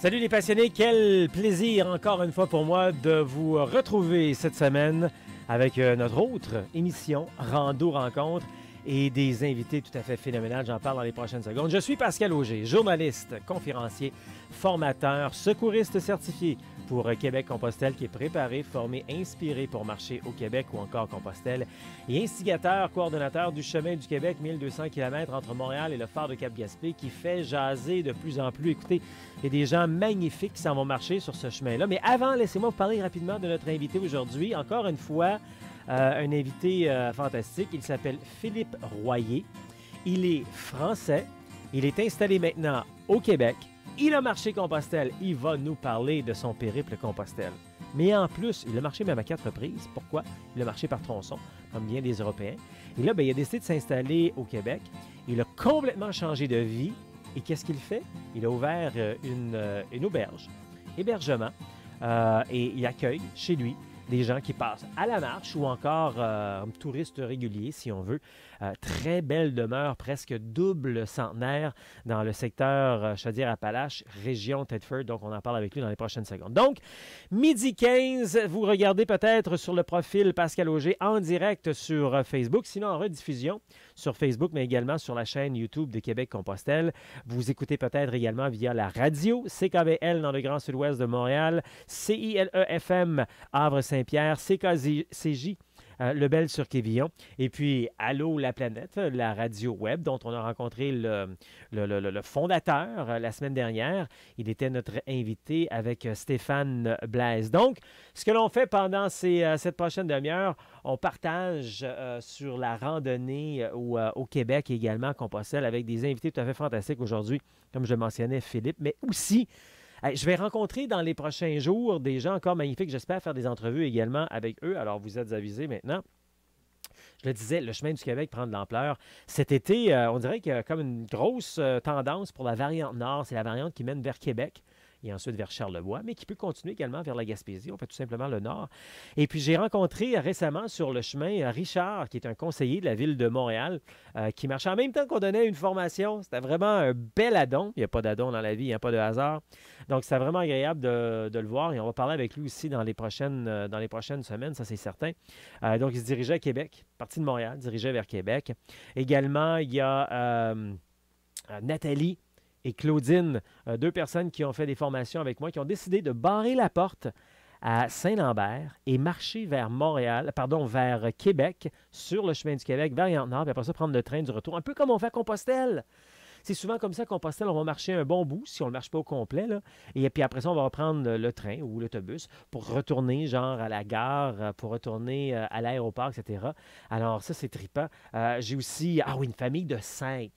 Salut les passionnés, quel plaisir encore une fois pour moi de vous retrouver cette semaine avec notre autre émission Rando Rencontre et des invités tout à fait phénoménales. J'en parle dans les prochaines secondes. Je suis Pascal Auger, journaliste, conférencier, formateur, secouriste certifié pour Québec-Compostelle qui est préparé, formé, inspiré pour marcher au Québec ou encore Compostelle et instigateur, coordonnateur du chemin du Québec, 1200 km entre Montréal et le phare de Cap-Gaspé qui fait jaser de plus en plus. Écoutez, il y a des gens magnifiques qui s'en vont marcher sur ce chemin-là. Mais avant, laissez-moi vous parler rapidement de notre invité aujourd'hui. Encore une fois, un invité fantastique. Il s'appelle Philippe Royer. Il est français. Il est installé maintenant au Québec. Il a marché Compostelle. Il va nous parler de son périple Compostelle. Mais en plus, il a marché même à 4 reprises. Pourquoi? Il a marché par tronçon, comme bien des Européens. Et là, il a décidé de s'installer au Québec. Il a complètement changé de vie. Et qu'est-ce qu'il fait? Il a ouvert une auberge, hébergement, et il accueille chez lui des gens qui passent à la marche ou encore touristes réguliers, si on veut. Très belle demeure, presque double centenaire dans le secteur Chaudière-Appalaches, région Thetford. Donc, on en parle avec lui dans les prochaines secondes. Donc, midi 15, vous regardez peut-être sur le profil Pascal Auger en direct sur Facebook, sinon en rediffusion sur Facebook, mais également sur la chaîne YouTube de Québec-Compostelle. Vous écoutez peut-être également via la radio CKVL dans le Grand Sud-Ouest de Montréal, CILE-FM Havre-Saint-Pierre, CKCJ Lebel-sur-Quévillon, et puis Allô la planète, la radio web dont on a rencontré le fondateur la semaine dernière. Il était notre invité avec Stéphane Blaise. Donc, ce que l'on fait pendant cette prochaine demi-heure, on partage sur la randonnée au Québec et également à Compostelle avec des invités tout à fait fantastiques aujourd'hui, comme je mentionnais Philippe, mais aussi je vais rencontrer dans les prochains jours des gens encore magnifiques. J'espère faire des entrevues également avec eux. Alors, vous êtes avisés maintenant. Je le disais, le chemin du Québec prend de l'ampleur. Cet été, on dirait qu'il y a comme une grosse tendance pour la variante nord. C'est la variante qui mène vers Québec et ensuite vers Charlevoix, mais qui peut continuer également vers la Gaspésie. On fait tout simplement le nord. Et puis, j'ai rencontré récemment sur le chemin Richard, qui est un conseiller de la ville de Montréal, qui marchait en même temps qu'on donnait une formation. C'était vraiment un bel addon. Il n'y a pas d'addon dans la vie, il n'y a pas de hasard. Donc, c'est vraiment agréable de le voir et on va parler avec lui aussi dans les prochaines semaines, ça c'est certain. Donc, il se dirigeait à Québec, parti de Montréal, dirigeait vers Québec. Également, il y a Nathalie et Claudine, deux personnes qui ont fait des formations avec moi, qui ont décidé de barrer la porte à Saint-Lambert et marcher vers vers Québec, sur le chemin du Québec, variante nord, puis après ça, prendre le train du retour, un peu comme on fait à Compostelle. C'est souvent comme ça qu'à Compostelle, on va marcher un bon bout, si on ne le marche pas au complet, là. Et puis après ça, on va reprendre le train ou l'autobus pour retourner, genre, à la gare, pour retourner à l'aéroport, etc. Alors ça, c'est trippant. J'ai aussi, une famille de 5.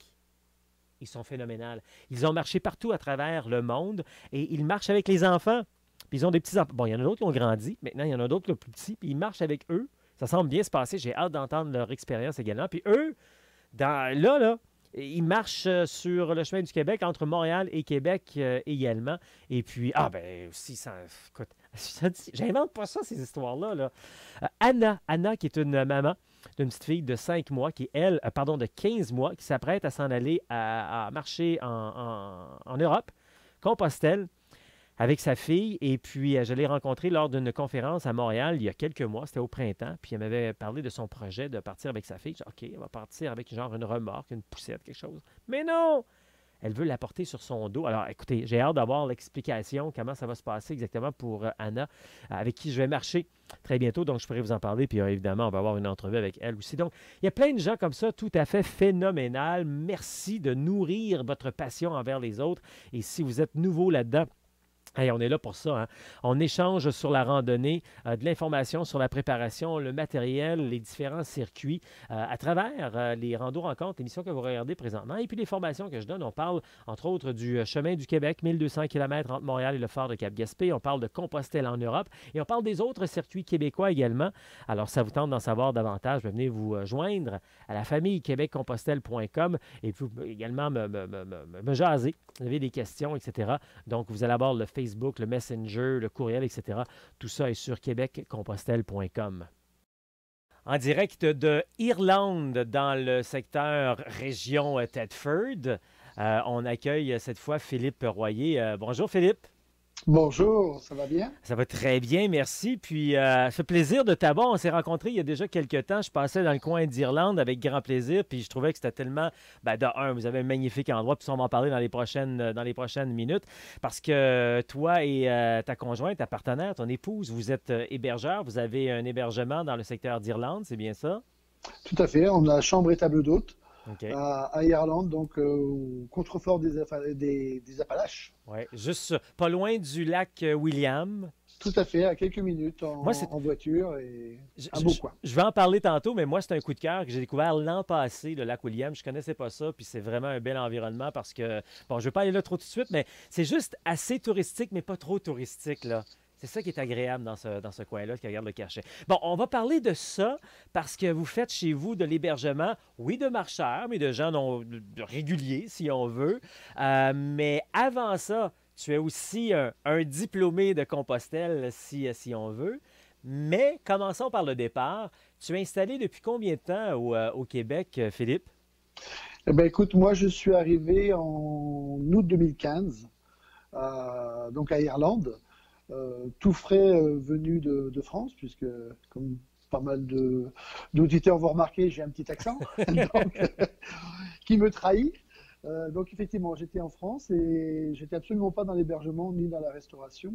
Ils sont phénoménales. Ils ont marché partout à travers le monde et ils marchent avec les enfants. Puis ils ont des petits enfants. Bon, il y en a d'autres qui ont grandi. Maintenant, il y en a d'autres qui sont plus petits. Puis ils marchent avec eux. Ça semble bien se passer. J'ai hâte d'entendre leur expérience également. Puis eux, là, ils marchent sur le chemin du Québec entre Montréal et Québec également. Et puis, aussi, écoute, j'invente pas ça, ces histoires-là. Là. Anna, qui est une maman d'une petite fille de 5 mois, de 15 mois, qui s'apprête à s'en aller à marcher en Europe, Compostelle, avec sa fille. Et puis, je l'ai rencontrée lors d'une conférence à Montréal il y a quelques mois. C'était au printemps. Puis, elle m'avait parlé de son projet de partir avec sa fille. J'ai dit, OK, elle va partir avec genre une remorque, une poussette, quelque chose. Mais non! Elle veut la porter sur son dos. Alors, écoutez, j'ai hâte d'avoir l'explication, comment ça va se passer exactement pour Anna, avec qui je vais marcher très bientôt. Donc, je pourrai vous en parler. Puis, évidemment, on va avoir une entrevue avec elle aussi. Donc, il y a plein de gens comme ça, tout à fait phénoménal. Merci de nourrir votre passion envers les autres. Et si vous êtes nouveau là-dedans, hey, on est là pour ça. Hein? On échange sur la randonnée, de l'information sur la préparation, le matériel, les différents circuits à travers les randos rencontres, l'émission que vous regardez présentement. Et puis les formations que je donne, on parle entre autres du chemin du Québec, 1200 km entre Montréal et le phare de Cap-Gaspé. On parle de Compostelle en Europe et on parle des autres circuits québécois également. Alors, ça vous tente d'en savoir davantage, venez vous joindre à la famille québeccompostelle.com et puis également me jaser. Vous avez des questions, etc. Donc, vous allez avoir le Facebook, le Messenger, le courriel, etc. Tout ça est sur québeccompostelle.com. En direct de Irlande, dans le secteur région Thetford, on accueille cette fois Philippe Royer. Bonjour Philippe. Bonjour, ça va bien? Ça va très bien, merci. Puis, ça fait plaisir de t'avoir. On s'est rencontrés il y a déjà quelques temps. Je passais dans le coin d'Irlande avec grand plaisir. Puis, je trouvais que c'était tellement. Ben, de un, vous avez un magnifique endroit. Puis, ça, on va en parler dans les prochaines minutes. Parce que toi et ta conjointe, ta partenaire, ton épouse, vous êtes hébergeurs. Vous avez un hébergement dans le secteur d'Irlande, c'est bien ça? Tout à fait, on a chambre et table d'hôte OK. à Irlande, donc au contrefort des Appalaches. Ouais. Juste pas loin du lac William. Tout à fait, à quelques minutes Moi, c'est en voiture et Je, un je- beau je- coin. je vais en parler tantôt, mais moi, c'est un coup de cœur que j'ai découvert l'an passé, le lac William. Je connaissais pas ça, puis c'est vraiment un bel environnement parce que, bon, je vais pas aller là trop tout de suite, mais c'est juste assez touristique, mais pas trop touristique, là. C'est ça qui est agréable dans ce coin-là, qui regarde le cachet. Bon, on va parler de ça parce que vous faites chez vous de l'hébergement, oui, de marcheurs, mais de gens de réguliers, si on veut. Mais avant ça, tu es aussi un diplômé de Compostelle, si on veut. Mais commençons par le départ. Tu es installé depuis combien de temps au Québec, Philippe? Eh ben, écoute, moi je suis arrivé en août 2015, donc à Irlande, tout frais venu de France, puisque comme pas mal d'auditeurs vont remarquer, j'ai un petit accent, donc, qui me trahit. Donc effectivement, j'étais en France et j'étais absolument pas dans l'hébergement ni dans la restauration,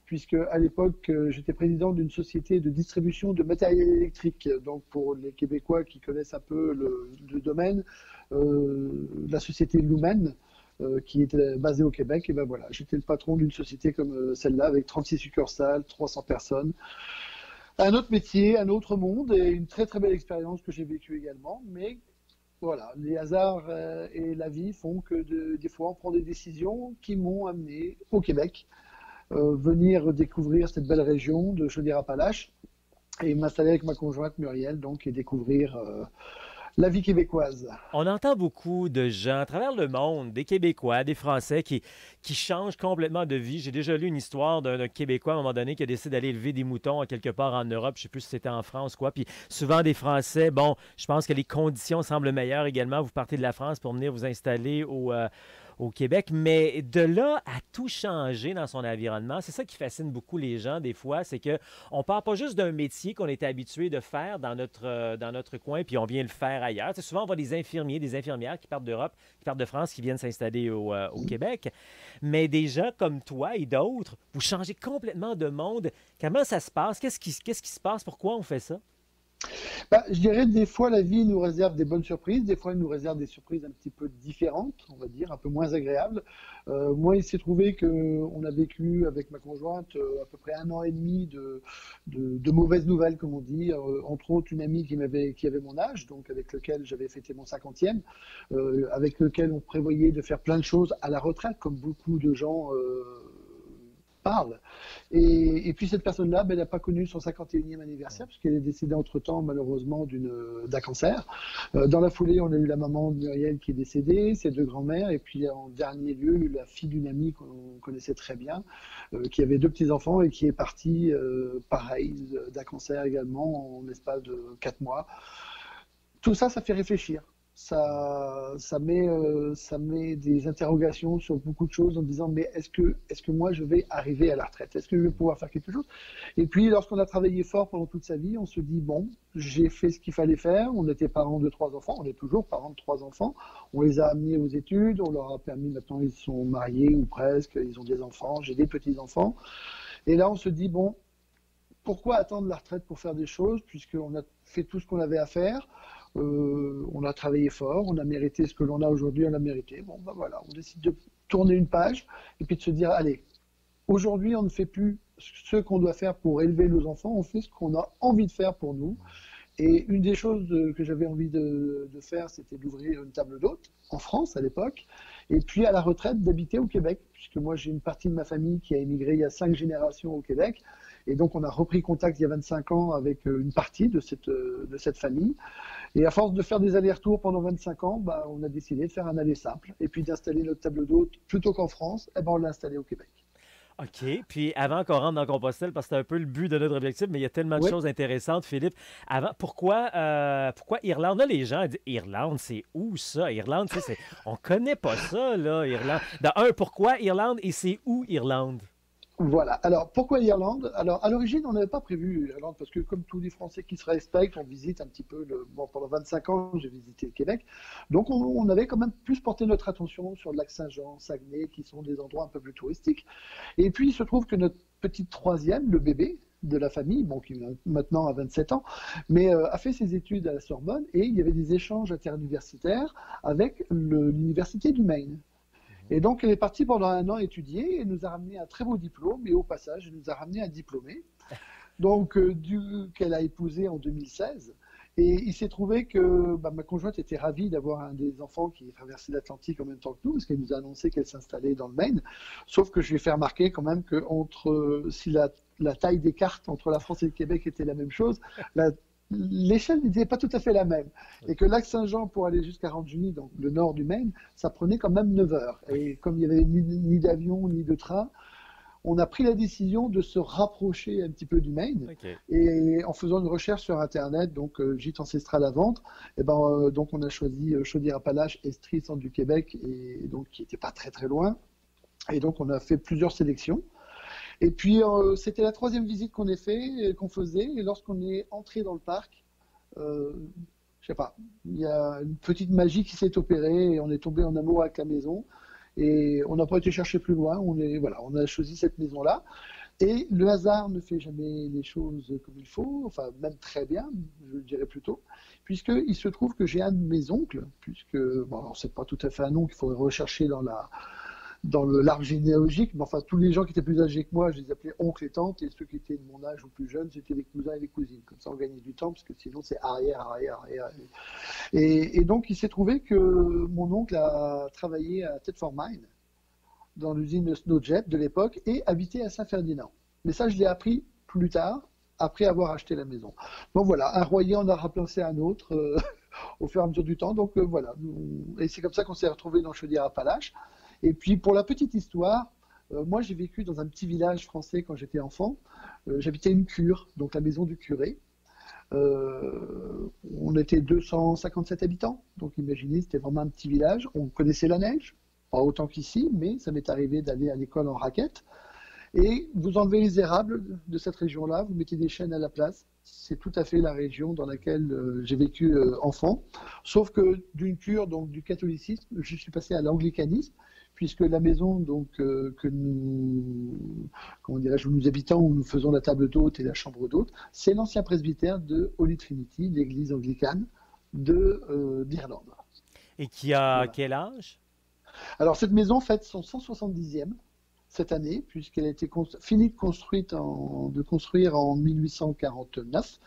puisque à l'époque, j'étais président d'une société de distribution de matériel électrique. Donc pour les Québécois qui connaissent un peu le domaine, la société Lumen, qui était basée au Québec, et ben voilà, j'étais le patron d'une société comme celle-là, avec 36 succursales, 300 personnes. Un autre métier, un autre monde, et une très très belle expérience que j'ai vécue également, mais voilà, les hasards et la vie font que des fois on prend des décisions qui m'ont amené au Québec, venir découvrir cette belle région de Chaudière-Appalaches et m'installer avec ma conjointe Muriel donc et découvrir la vie québécoise. On entend beaucoup de gens à travers le monde, des Québécois, des Français qui changent complètement de vie. J'ai déjà lu une histoire d'un Québécois à un moment donné qui a décidé d'aller élever des moutons à quelque part en Europe. Je ne sais plus si c'était en France, quoi. Puis souvent des Français, bon, je pense que les conditions semblent meilleures également. Vous partez de la France pour venir vous installer au Québec, mais de là à tout changer dans son environnement, c'est ça qui fascine beaucoup les gens des fois, c'est que on part pas juste d'un métier qu'on était habitué de faire dans notre coin, puis on vient le faire ailleurs. Tu sais, souvent, on voit des infirmiers, des infirmières qui partent d'Europe, qui partent de France, qui viennent s'installer au Québec, mais des gens comme toi et d'autres, vous changez complètement de monde. Comment ça se passe? Qu'est-ce qui se passe? Pourquoi on fait ça? Bah, je dirais des fois la vie nous réserve des bonnes surprises, des fois elle nous réserve des surprises un petit peu différentes, on va dire, un peu moins agréables. Moi, il s'est trouvé qu'on a vécu avec ma conjointe à peu près un an et demi de mauvaises nouvelles, comme on dit. Entre autres, une amie qui avait mon âge, donc avec lequel j'avais fêté mon 50e, avec lequel on prévoyait de faire plein de choses à la retraite, comme beaucoup de gens parlent. Et puis cette personne-là, ben, elle n'a pas connu son 51e anniversaire puisqu'elle est décédée entre-temps malheureusement d'un cancer. Dans la foulée, on a eu la maman de Muriel qui est décédée, ses deux grands-mères, et puis en dernier lieu, la fille d'une amie qu'on connaissait très bien, qui avait deux petits-enfants et qui est partie, pareil, d'un cancer également en l'espace de 4 mois. Tout ça, ça fait réfléchir. Ça met des interrogations sur beaucoup de choses en disant mais est-ce que moi je vais arriver à la retraite? Est-ce que je vais pouvoir faire quelque chose? Et puis lorsqu'on a travaillé fort pendant toute sa vie, on se dit bon, j'ai fait ce qu'il fallait faire. On était parents de 3 enfants, on est toujours parents de 3 enfants. On les a amenés aux études, on leur a permis, maintenant ils sont mariés ou presque, ils ont des enfants, j'ai des petits-enfants. Et là on se dit bon, pourquoi attendre la retraite pour faire des choses puisqu'on a fait tout ce qu'on avait à faire? On a travaillé fort, on a mérité ce que l'on a aujourd'hui, on a mérité. Bon, ben voilà, on décide de tourner une page et puis de se dire, allez, aujourd'hui, on ne fait plus ce qu'on doit faire pour élever nos enfants, on fait ce qu'on a envie de faire pour nous. Et une des choses que j'avais envie de faire, c'était d'ouvrir une table d'hôte en France à l'époque, et puis à la retraite d'habiter au Québec, puisque moi j'ai une partie de ma famille qui a émigré il y a 5 générations au Québec, et donc on a repris contact il y a 25 ans avec une partie de cette famille. Et à force de faire des allers-retours pendant 25 ans, bah, on a décidé de faire un aller simple, et puis d'installer notre table d'hôte plutôt qu'en France, et ben on l'a installé au Québec. OK. Puis avant qu'on rentre dans Compostelle, parce que c'est un peu le but de notre objectif, mais il y a tellement de Oui. choses intéressantes, Philippe. Avant, pourquoi Irlande? Là, les gens disent Irlande, c'est où ça? Irlande, tu sais, on connaît pas ça, là, Irlande. De un, pourquoi Irlande et c'est où Irlande? Voilà. Alors, pourquoi l'Irlande? Alors, à l'origine, on n'avait pas prévu l'Irlande parce que, comme tous les Français qui se respectent, on visite un petit peu Bon, pendant 25 ans, j'ai visité le Québec. Donc, on avait quand même plus porté notre attention sur le lac Saint-Jean, Saguenay, qui sont des endroits un peu plus touristiques. Et puis, il se trouve que notre petite troisième, le bébé de la famille, bon, qui maintenant a 27 ans, mais a fait ses études à la Sorbonne et il y avait des échanges interuniversitaires avec l'université du Maine. Et donc, elle est partie pendant un an étudier et nous a ramené un très beau diplôme. Et au passage, elle nous a ramené un diplômé. Donc, qu'elle a épousé en 2016. Et il s'est trouvé que ma conjointe était ravie d'avoir un des enfants qui traversait l'Atlantique en même temps que nous, parce qu'elle nous a annoncé qu'elle s'installait dans le Maine. Sauf que je lui ai fait remarquer quand même que si la taille des cartes entre la France et le Québec était la même chose, l'échelle n'était pas tout à fait la même. Et que lac Saint-Jean, pour aller jusqu'à Ranjuni, donc le nord du Maine, ça prenait quand même 9 heures. Et comme il n'y avait ni d'avion ni de train, on a pris la décision de se rapprocher un petit peu du Maine. OK. Et en faisant une recherche sur Internet, donc gîte ancestral à vendre, donc on a choisi Chaudière-Appalaches, Estrie, centre du Québec, et donc qui n'était pas très très loin. Et donc on a fait plusieurs sélections. Et puis, c'était la troisième visite qu'on faisait. Et lorsqu'on est entré dans le parc, je sais pas, il y a une petite magie qui s'est opérée et on est tombé en amour avec la maison. Et on n'a pas été chercher plus loin. On a choisi cette maison-là. Et le hasard ne fait jamais les choses comme il faut, enfin même très bien, je le dirais plutôt, puisqu'il se trouve que j'ai un de mes oncles, bon, c'est pas tout à fait un oncle, il faudrait rechercher dans l'arbre généalogique, mais enfin, tous les gens qui étaient plus âgés que moi, je les appelais oncles et tantes, et ceux qui étaient de mon âge ou plus jeunes, c'était les cousins et les cousines. Comme ça, on gagnait du temps, parce que sinon, c'est arrière, arrière, arrière. Et donc, il s'est trouvé que mon oncle a travaillé à Thetford Mine, dans l'usine de Snowjet de l'époque, et habitait à Saint-Ferdinand. Mais ça, je l'ai appris plus tard, après avoir acheté la maison. Donc voilà, un royer en a remplacé un autre au fur et à mesure du temps. Donc voilà, et c'est comme ça qu'on s'est retrouvés dans Chaudière-Appalaches. Et puis, pour la petite histoire, moi, j'ai vécu dans un petit village français quand j'étais enfant. J'habitais une cure, donc la maison du curé. On était 257 habitants, donc imaginez, c'était vraiment un petit village. On connaissait la neige, pas autant qu'ici, mais ça m'est arrivé d'aller à l'école en raquette. Et vous enlevez les érables de cette région-là, vous mettez des chênes à la place. C'est tout à fait la région dans laquelle j'ai vécu enfant. Sauf que d'une cure, donc du catholicisme, je suis passé à l'anglicanisme, puisque la maison donc, que nous, comment dirais-je, où nous habitons, où nous faisons la table d'hôte et la chambre d'hôte, c'est l'ancien presbytère de Holy Trinity, l'église anglicane d'Irlande. Et qui a Voilà. quel âge? Alors cette maison fête son 170e cette année, puisqu'elle a été finie de construire en 1849,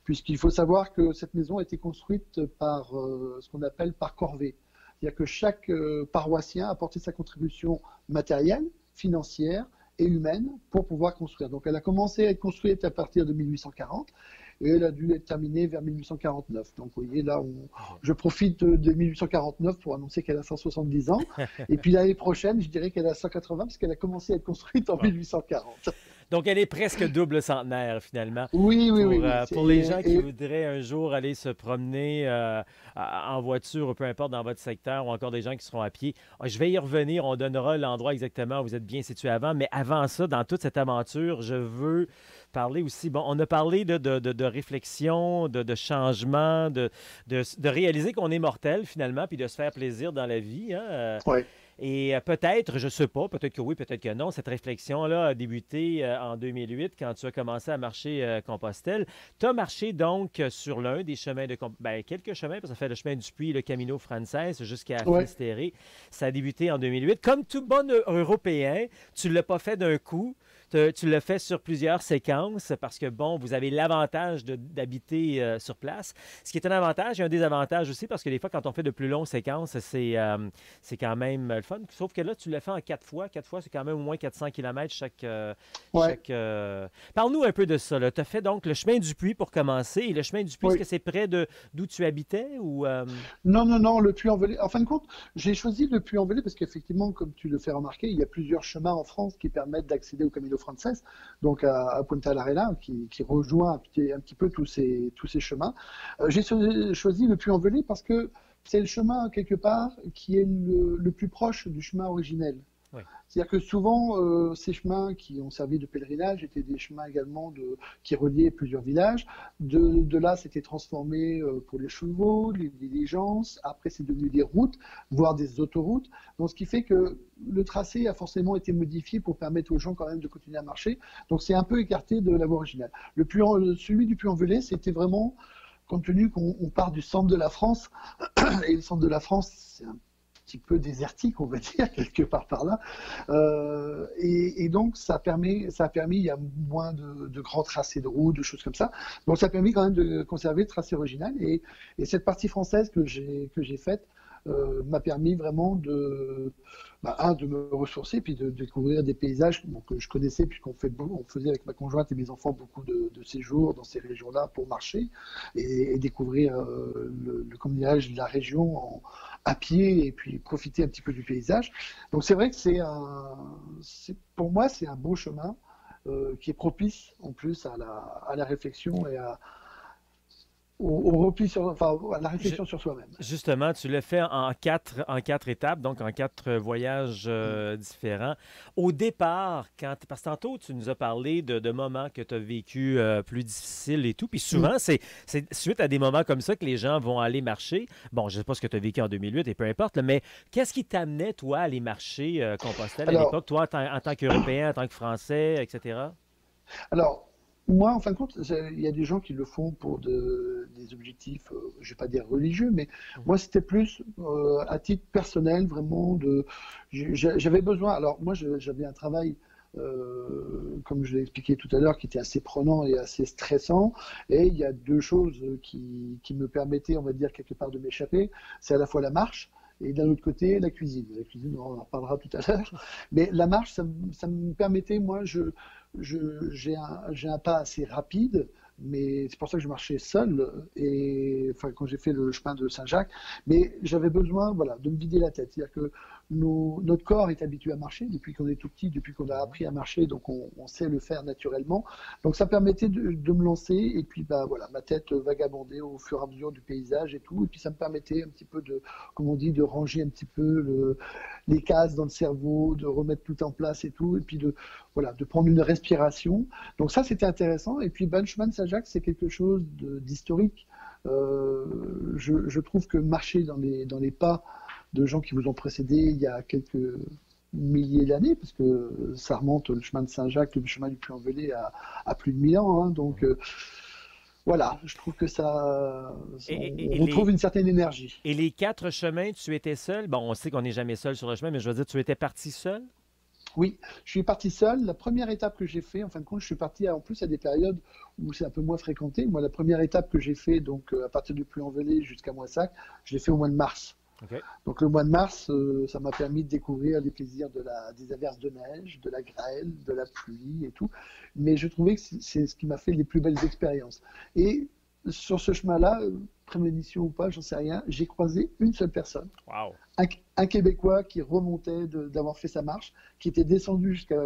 puisqu'il faut savoir que cette maison a été construite par ce qu'on appelle par corvée. C'est-à-dire que chaque paroissien a apporté sa contribution matérielle, financière et humaine pour pouvoir construire. Donc elle a commencé à être construite à partir de 1840 et elle a dû être terminée vers 1849. Donc vous voyez, là, je profite de 1849 pour annoncer qu'elle a 170 ans. Et puis l'année prochaine, je dirais qu'elle a 180 parce qu'elle a commencé à être construite en 1840. Donc, elle est presque double centenaire, finalement. Oui, oui, oui, oui. Pour les gens qui voudraient un jour aller se promener en voiture ou peu importe dans votre secteur ou encore des gens qui seront à pied, je vais y revenir. On donnera l'endroit exactement où vous êtes bien situé avant. Mais avant ça, dans toute cette aventure, je veux parler aussi. Bon, on a parlé de réflexion, de changement, de réaliser qu'on est mortel finalement, puis de se faire plaisir dans la vie. Hein? Oui. Et peut-être, je ne sais pas, peut-être que oui, peut-être que non, cette réflexion-là a débuté en 2008 quand tu as commencé à marcher Compostelle. Tu as marché donc sur l'un des chemins de quelques chemins, parce que ça fait le chemin du Puy, le Camino Frances jusqu'à Finistéré. Ça a débuté en 2008. Comme tout bon Européen, tu ne l'as pas fait d'un coup. Tu l'as fait sur plusieurs séquences parce que, bon, vous avez l'avantage d'habiter sur place. Ce qui est un avantage et un désavantage aussi parce que des fois, quand on fait de plus longues séquences, c'est quand même le fun. Sauf que là, tu l'as fait en 4 fois. 4 fois, c'est quand même au moins 400 km chaque... Parle-nous un peu de ça. Tu as fait donc le chemin du Puy pour commencer. Et le chemin du Puy, est-ce que c'est près d'où tu habitais ou... Non, le Puy-en-Velay. En fin de compte, j'ai choisi le Puy-en-Velay parce qu'effectivement, comme tu le fais remarquer, il y a plusieurs chemins en France qui permettent d'accéder au Camino Frances, donc à Punta l'Arenas, qui rejoint un petit peu tous ces chemins. J'ai choisi le Puy-en-Velay parce que c'est le chemin, quelque part, qui est le plus proche du chemin originel. Oui. C'est-à-dire que souvent, ces chemins qui ont servi de pèlerinage étaient des chemins également qui reliaient plusieurs villages. De là, c'était transformé pour les chevaux, les diligences. Après, c'est devenu des routes, voire des autoroutes. Donc, ce qui fait que le tracé a forcément été modifié pour permettre aux gens quand même de continuer à marcher. Donc, c'est un peu écarté de la voie originale. Celui du Puy-en-Velay, c'était vraiment, compte tenu qu'on part du centre de la France, et le centre de la France, c'est un petit peu désertique, on va dire, quelque part par là. Et donc, ça a permis, il y a moins de grands tracés de route, de choses comme ça. Donc, ça a permis quand même de conserver le tracé original. Et cette partie française que j'ai faite m'a permis vraiment de me ressourcer, puis de découvrir des paysages que je connaissais, puisqu'on faisait avec ma conjointe et mes enfants beaucoup de séjours dans ces régions-là pour marcher et découvrir comment dirais-je, la région à pied et puis profiter un petit peu du paysage. Donc c'est vrai que pour moi, c'est un beau chemin qui est propice en plus à la réflexion et au repli à la réflexion sur soi-même. Justement, tu l'as fait en quatre étapes, donc en quatre voyages différents. Au départ, parce que tantôt, tu nous as parlé de moments que tu as vécu plus difficiles et tout. Puis souvent, c'est suite à des moments comme ça que les gens vont aller marcher. Bon, je ne sais pas ce que tu as vécu en 2008 et peu importe, là, mais qu'est-ce qui t'amenait, toi, à aller marcher Compostelle à l'époque, toi, en tant qu'Européen, en tant que Français, etc.? Alors, moi, en fin de compte, il y a des gens qui le font pour des objectifs, je vais pas dire religieux, mais moi, c'était plus à titre personnel, vraiment. J'avais besoin. Alors, moi, j'avais un travail, comme je l'ai expliqué tout à l'heure, qui était assez prenant et assez stressant. Et il y a deux choses qui me permettaient, on va dire, quelque part de m'échapper. C'est à la fois la marche. Et d'un autre côté, la cuisine. La cuisine, on en reparlera tout à l'heure. Mais la marche, ça me permettait, moi, j'ai un pas assez rapide, mais c'est pour ça que je marchais seul, et enfin quand j'ai fait le chemin de Saint-Jacques, mais j'avais besoin, voilà, de me vider la tête. C'est-à-dire que notre corps est habitué à marcher depuis qu'on est tout petit, depuis qu'on a appris à marcher, donc on sait le faire naturellement. Donc ça permettait de me lancer, et puis bah voilà, ma tête vagabondait au fur et à mesure du paysage et tout, et puis ça me permettait un petit peu comme on dit, de ranger un petit peu les cases dans le cerveau, de remettre tout en place et tout, et puis voilà, de prendre une respiration. Donc ça, c'était intéressant. Et puis, le chemin de Saint-Jacques, c'est quelque chose d'historique. Je trouve que marcher dans les pas de gens qui vous ont précédé il y a quelques milliers d'années, parce que ça remonte le chemin de Saint-Jacques, le chemin du Puy-en-Velay à plus de 1000 ans. Hein. Donc, voilà, je trouve que on retrouve une certaine énergie. Et les quatre chemins, tu étais seul? Bon, on sait qu'on n'est jamais seul sur le chemin, mais je veux dire, tu étais parti seul? Oui, je suis parti seul. La première étape que j'ai fait, en fin de compte, je suis parti en plus à des périodes où c'est un peu moins fréquenté. Moi, la première étape que j'ai fait, donc à partir du Puy-en-Velay jusqu'à Moissac, je l'ai fait au mois de mars. Okay. Donc le mois de mars, ça m'a permis de découvrir les plaisirs des averses de neige, de la grêle, de la pluie et tout. Mais je trouvais que c'est ce qui m'a fait les plus belles expériences. Et sur ce chemin-là, prémonition ou pas, j'en sais rien, j'ai croisé une seule personne. Wow. Un Québécois qui remontait d'avoir fait sa marche, qui était descendu jusqu'à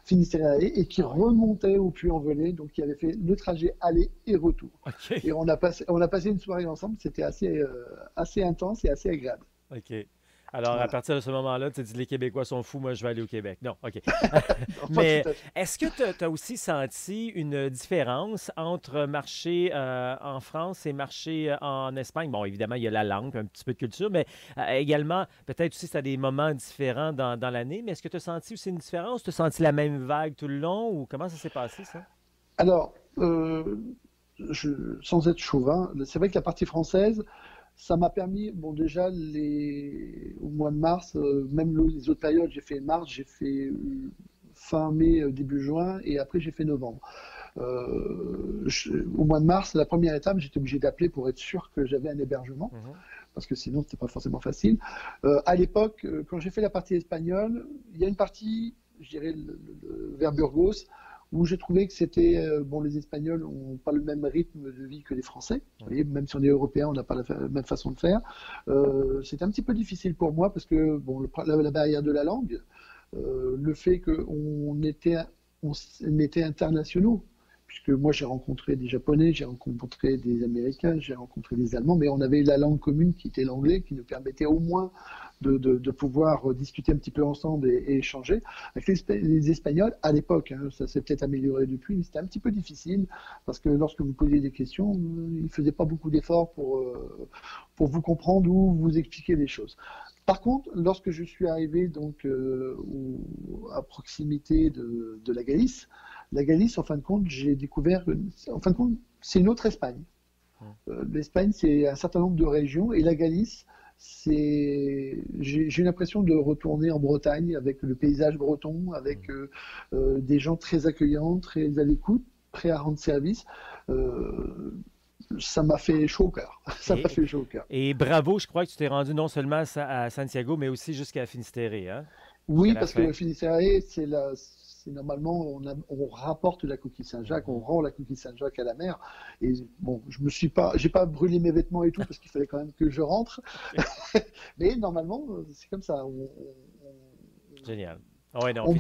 Finistère-et-Haye et qui remontait au Puy-en-Velay, donc qui avait fait le trajet aller et retour. Okay. Et on a passé une soirée ensemble, c'était assez intense et assez agréable. OK. Alors, voilà. À partir de ce moment-là, tu te dis les Québécois sont fous, moi je vais aller au Québec. Non, OK. Non, mais est-ce que tu as aussi senti une différence entre marcher en France et marcher en Espagne? Bon, évidemment, il y a la langue, un petit peu de culture, mais également, peut-être aussi, tu as des moments différents dans l'année, mais est-ce que tu as senti aussi une différence? Tu as senti la même vague tout le long ou comment ça s'est passé, ça? Alors, sans être chauvin, c'est vrai que la partie française, ça m'a permis, bon déjà, au mois de mars, même les autres périodes, j'ai fait mars, j'ai fait fin mai, début juin, et après j'ai fait novembre. Au mois de mars, la première étape, j'étais obligé d'appeler pour être sûr que j'avais un hébergement, parce que sinon, c'était pas forcément facile. À l'époque, quand j'ai fait la partie espagnole, il y a une partie, je dirais, vers Burgos, où j'ai trouvé que c'était, bon, les Espagnols n'ont pas le même rythme de vie que les Français. Vous voyez, même si on est Européen, on n'a pas la même façon de faire. C'était un petit peu difficile pour moi parce que, bon, la barrière de la langue, le fait qu'on était internationaux, puisque moi j'ai rencontré des Japonais, j'ai rencontré des Américains, j'ai rencontré des Allemands, mais on avait la langue commune qui était l'anglais, qui nous permettait au moins de pouvoir discuter un petit peu ensemble et échanger. Avec les Espagnols, à l'époque, hein, ça s'est peut-être amélioré depuis, mais c'était un petit peu difficile, parce que lorsque vous posiez des questions, ils ne faisaient pas beaucoup d'efforts pour vous comprendre ou vous expliquer les choses. Par contre, lorsque je suis arrivé donc à proximité de la Galice, en fin de compte, j'ai découvert, en fin de compte, c'est une autre Espagne. L'Espagne, c'est un certain nombre de régions, et la Galice, j'ai l'impression de retourner en Bretagne avec le paysage breton, avec des gens très accueillants, très à l'écoute, prêts à rendre service. Ça m'a fait chaud au cœur. Ça m'a fait chaud au cœur. Et bravo, je crois que tu t'es rendu non seulement à Santiago, mais aussi jusqu'à Finistère, hein? Oui, parce que le Finistère, c'est normalement, on rapporte la coquille Saint-Jacques, on rend la coquille Saint-Jacques à la mer. Et bon, j'ai pas brûlé mes vêtements et tout parce qu'il fallait quand même que je rentre. Mais normalement, c'est comme ça. Génial. Ouais, non, on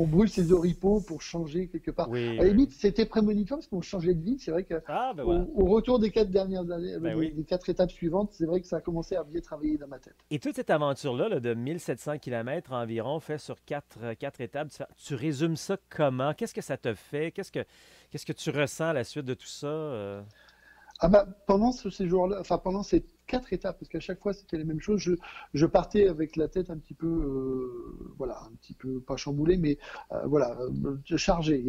brûle ses oripeaux pour changer quelque part. Oui, à la limite, c'était prémonitoire parce qu'on changeait de vie. C'est vrai qu'au retour des 4 dernières années, les 4 étapes suivantes, c'est vrai que ça a commencé à bien travailler dans ma tête. Et toute cette aventure-là là, de 1700 km environ, fait sur 4 étapes, tu résumes ça comment? Qu'est-ce que ça te fait? Qu'est-ce que tu ressens à la suite de tout ça? Pendant ce séjour-là, enfin pendant ces 4 étapes, parce qu'à chaque fois c'était les mêmes choses, je partais avec la tête un petit peu, voilà, un petit peu pas chamboulée, mais voilà, chargée.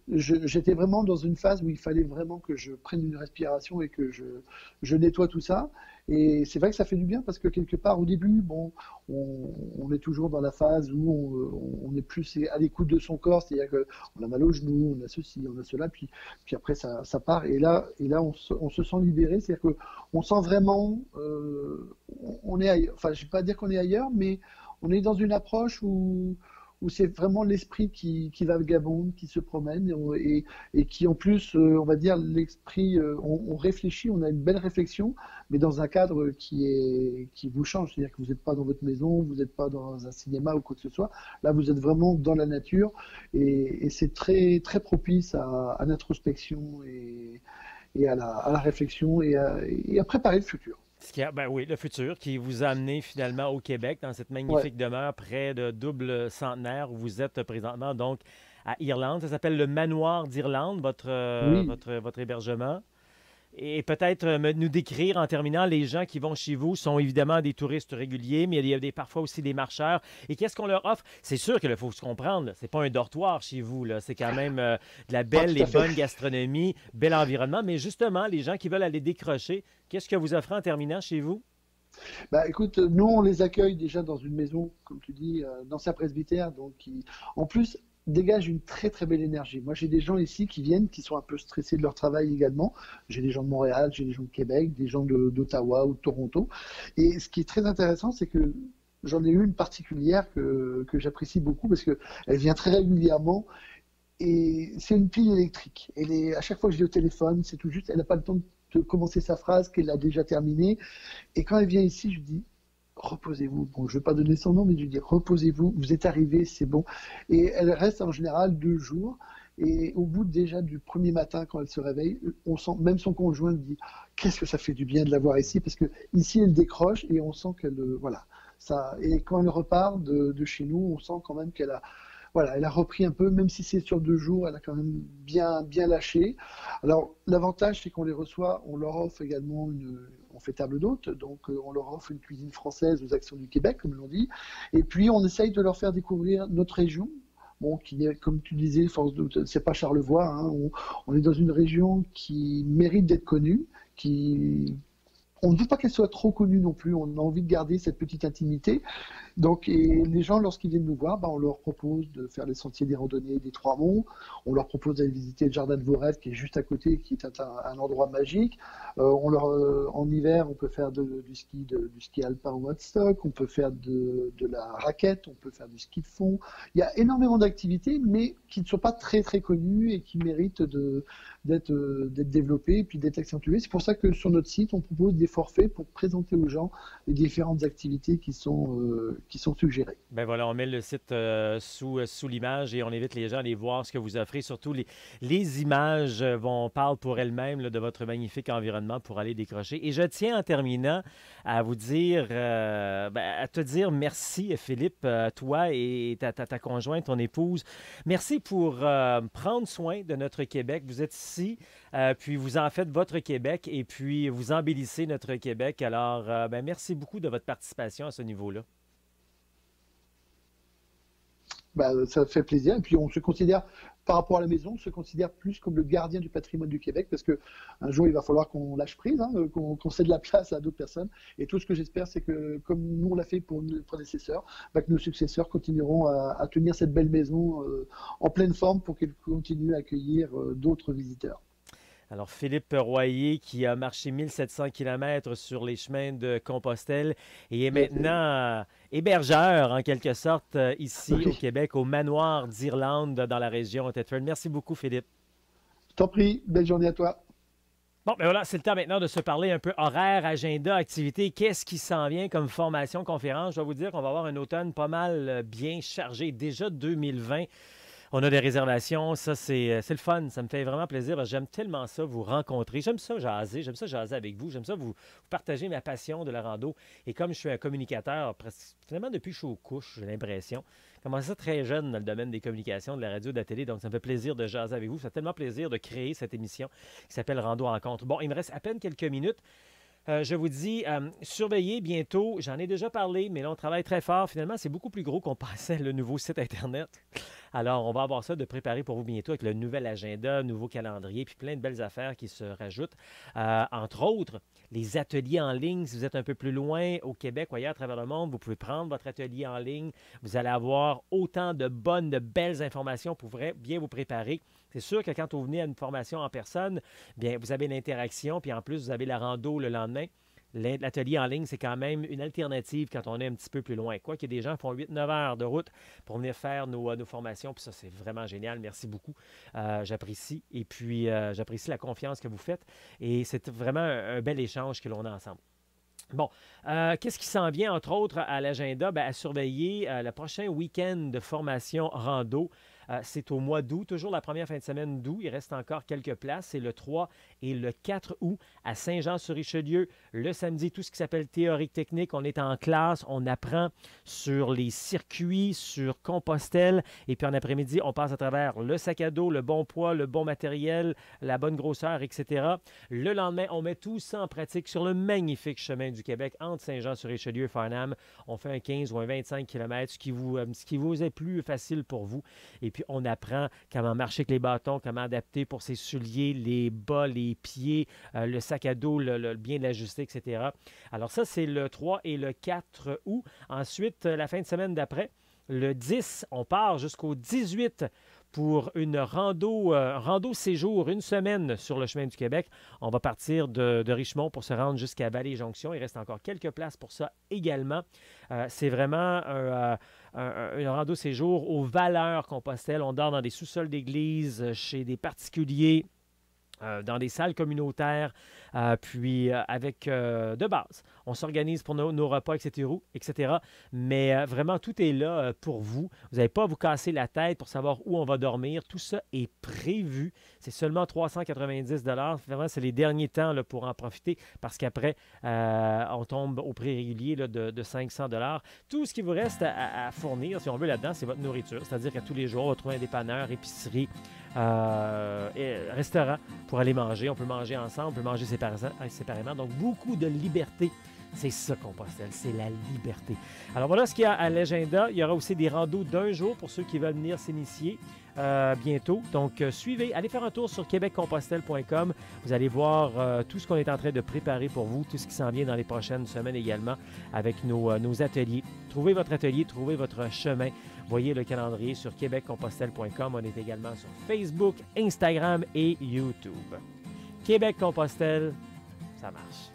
J'étais vraiment dans une phase où il fallait vraiment que je prenne une respiration et que je nettoie tout ça. Et c'est vrai que ça fait du bien parce que quelque part, au début, bon, on est toujours dans la phase où on est plus à l'écoute de son corps, c'est-à-dire qu'on a mal aux genoux, on a ceci, on a cela, puis après ça part. Et là on se sent libéré, c'est-à-dire qu'on sent vraiment, on est ailleurs. Enfin, je ne vais pas dire qu'on est ailleurs, mais on est dans une approche où c'est vraiment l'esprit qui vagabonde, qui se promène et qui en plus, on va dire, l'esprit, on réfléchit, on a une belle réflexion, mais dans un cadre qui vous change, c'est-à-dire que vous n'êtes pas dans votre maison, vous n'êtes pas dans un cinéma ou quoi que ce soit, là vous êtes vraiment dans la nature et c'est très, très propice à l'introspection et à la réflexion et à préparer le futur. Oui, le futur qui vous a amené finalement au Québec, dans cette magnifique demeure près de double centenaire où vous êtes présentement, donc à Irlande. Ça s'appelle le Manoir d'Irlande, votre hébergement. Et peut-être nous décrire en terminant, les gens qui vont chez vous sont évidemment des touristes réguliers, mais il y a parfois aussi des marcheurs. Et qu'est-ce qu'on leur offre? C'est sûr qu'il faut se comprendre, c'est pas un dortoir chez vous, là. C'est quand même de la belle et bonne gastronomie, bel environnement. Mais justement, les gens qui veulent aller décrocher, qu'est-ce que vous offrez en terminant chez vous? Écoute, nous on les accueille déjà dans une maison, comme tu dis, d'ancien presbytère, donc en plus dégage une très très belle énergie. Moi j'ai des gens ici qui viennent, qui sont un peu stressés de leur travail également. J'ai des gens de Montréal, j'ai des gens de Québec, des gens d'Ottawa ou de Toronto. Et ce qui est très intéressant, c'est que j'en ai eu une particulière que j'apprécie beaucoup parce qu'elle vient très régulièrement. Et c'est une pile électrique. À chaque fois que je l'ai au téléphone, c'est tout juste, elle n'a pas le temps de commencer sa phrase qu'elle a déjà terminée. Et quand elle vient ici, je lui dis, reposez-vous. Bon, je ne vais pas donner son nom, mais je lui dis, reposez-vous, vous êtes arrivé, c'est bon. Et elle reste en général 2 jours. Et au bout déjà du premier matin, quand elle se réveille, on sent, même son conjoint dit, qu'est-ce que ça fait du bien de la voir ici, parce que ici elle décroche et on sent qu'elle, voilà, ça. Et quand elle repart de chez nous, on sent quand même qu'elle a, voilà, elle a repris un peu, même si c'est sur 2 jours, elle a quand même bien lâché. Alors, l'avantage, c'est qu'on les reçoit, on leur offre également on fait table d'hôte, donc on leur offre une cuisine française aux accents du Québec, comme l'on dit, et puis on essaye de leur faire découvrir notre région. Bon, qui est, comme tu disais, c'est pas Charlevoix, hein, on est dans une région qui mérite d'être connue, on ne veut pas qu'elle soit trop connue non plus, on a envie de garder cette petite intimité. Donc, et les gens, lorsqu'ils viennent nous voir, on leur propose de faire les sentiers des randonnées des Trois Monts, on leur propose d'aller visiter le jardin de vos rêves qui est juste à côté, qui est un endroit magique. En hiver, on peut faire du ski alpin au Woodstock, on peut faire de la raquette, on peut faire du ski de fond. Il y a énormément d'activités, mais qui ne sont pas très très connues et qui méritent d'être développées et puis d'être accentuées. C'est pour ça que sur notre site, on propose des forfaits pour présenter aux gens les différentes activités qui sont qui sont suggérés. Ben voilà, on met le site sous l'image et on invite les gens à aller voir ce que vous offrez. Surtout, les images parlent pour elles-mêmes là, de votre magnifique environnement pour aller décrocher. Et je tiens en terminant à vous dire, à te dire merci, Philippe, toi et ta conjointe, ton épouse. Merci pour prendre soin de notre Québec. Vous êtes ici, puis vous en faites votre Québec et puis vous embellissez notre Québec. Alors, merci beaucoup de votre participation à ce niveau-là. Ça fait plaisir. Et puis on se considère, par rapport à la maison, on se considère plus comme le gardien du patrimoine du Québec, parce qu'un jour, il va falloir qu'on lâche prise, hein, qu'on cède la place à d'autres personnes. Et tout ce que j'espère, c'est que, comme nous, on l'a fait pour nos prédécesseurs, que nos successeurs continueront à tenir cette belle maison en pleine forme pour qu'elle continue à accueillir d'autres visiteurs. Alors, Philippe Royer, qui a marché 1700 km sur les chemins de Compostelle et est maintenant hébergeur, en quelque sorte, ici au Québec, au manoir d'Irlande, dans la région Thetford. Merci beaucoup, Philippe. Je t'en prie. Belle journée à toi. Bon, ben voilà, c'est le temps maintenant de se parler un peu horaire, agenda, activité. Qu'est-ce qui s'en vient comme formation, conférence? Je dois vous dire qu'on va avoir un automne pas mal bien chargé. Déjà 2020. On a des réservations, ça c'est le fun, ça me fait vraiment plaisir parce que j'aime tellement ça, vous rencontrer. J'aime ça jaser avec vous, j'aime ça vous partager ma passion de la rando. Et comme je suis un communicateur, finalement depuis que je suis aux couches, j'ai l'impression, j'ai commencé ça très jeune dans le domaine des communications, de la radio, de la télé, donc ça me fait plaisir de jaser avec vous. Ça fait tellement plaisir de créer cette émission qui s'appelle Rando Rencontre. Bon, il me reste à peine quelques minutes. Je vous dis, surveillez bientôt. J'en ai déjà parlé, mais là, on travaille très fort. Finalement, c'est beaucoup plus gros qu'on pensait, le nouveau site Internet. Alors, on va avoir ça de préparer pour vous bientôt avec le nouvel agenda, nouveau calendrier, puis plein de belles affaires qui se rajoutent. Entre autres, les ateliers en ligne. Si vous êtes un peu plus loin au Québec ou ailleurs à travers le monde, vous pouvez prendre votre atelier en ligne. Vous allez avoir autant de bonnes, de belles informations pour bien vous préparer. C'est sûr que quand vous venez à une formation en personne, bien, vous avez l'interaction, puis en plus, vous avez la rando le lendemain. L'atelier en ligne, c'est quand même une alternative quand on est un petit peu plus loin. Quoi qu'il y ait des gens qui font 8-9 heures de route pour venir faire nos formations, puis ça, c'est vraiment génial. Merci beaucoup. J'apprécie. Et puis, j'apprécie la confiance que vous faites. Et c'est vraiment un bel échange que l'on a ensemble. Bon, qu'est-ce qui s'en vient, entre autres, à l'agenda? À surveiller le prochain week-end de formation rando. C'est au mois d'août, toujours la première fin de semaine d'août. Il reste encore quelques places. C'est le 3 et le 4 août à Saint-Jean-sur-Richelieu. Le samedi, tout ce qui s'appelle théorique technique. On est en classe, on apprend sur les circuits, sur Compostelle. Et puis en après-midi, on passe à travers le sac à dos, le bon poids, le bon matériel, la bonne grosseur, etc. Le lendemain, on met tout ça en pratique sur le magnifique chemin du Québec entre Saint-Jean-sur-Richelieu et Farnham. On fait un 15 ou un 25 km, ce qui vous est plus facile pour vous. Et puis, on apprend comment marcher avec les bâtons, comment adapter pour ses souliers, les bas, les pieds, le sac à dos, bien l'ajuster, etc. Alors ça, c'est le 3 et le 4 août. Ensuite, la fin de semaine d'après, le 10, on part jusqu'au 18 pour une rando séjour, une semaine sur le chemin du Québec. On va partir de Richmond pour se rendre jusqu'à Vallée-Jonction. Il reste encore quelques places pour ça également. C'est vraiment un rando séjour aux valeurs Compostelle. On dort dans des sous-sols d'église, chez des particuliers, dans des salles communautaires, puis avec de base. On s'organise pour nos repas, etc. Mais vraiment, tout est là pour vous. Vous n'avez pas à vous casser la tête pour savoir où on va dormir. Tout ça est prévu. C'est seulement 390 $. Vraiment, c'est les derniers temps là, pour en profiter parce qu'après, on tombe au prix régulier là, de 500 $. Tout ce qui vous reste à fournir, si on veut, là-dedans, c'est votre nourriture. C'est-à-dire qu'à tous les jours, on va trouver un dépanneur, épicerie, restaurant pour aller manger. On peut manger ensemble, on peut manger séparément. Donc, beaucoup de liberté. C'est ça, Compostelle, c'est la liberté. Alors, voilà ce qu'il y a à l'agenda. Il y aura aussi des randos d'un jour pour ceux qui veulent venir s'initier bientôt. Donc, suivez, allez faire un tour sur québeccompostelle.com. Vous allez voir tout ce qu'on est en train de préparer pour vous, tout ce qui s'en vient dans les prochaines semaines également avec nos ateliers. Trouvez votre atelier, trouvez votre chemin. Voyez le calendrier sur québeccompostelle.com. On est également sur Facebook, Instagram et YouTube. Québec-Compostelle, ça marche.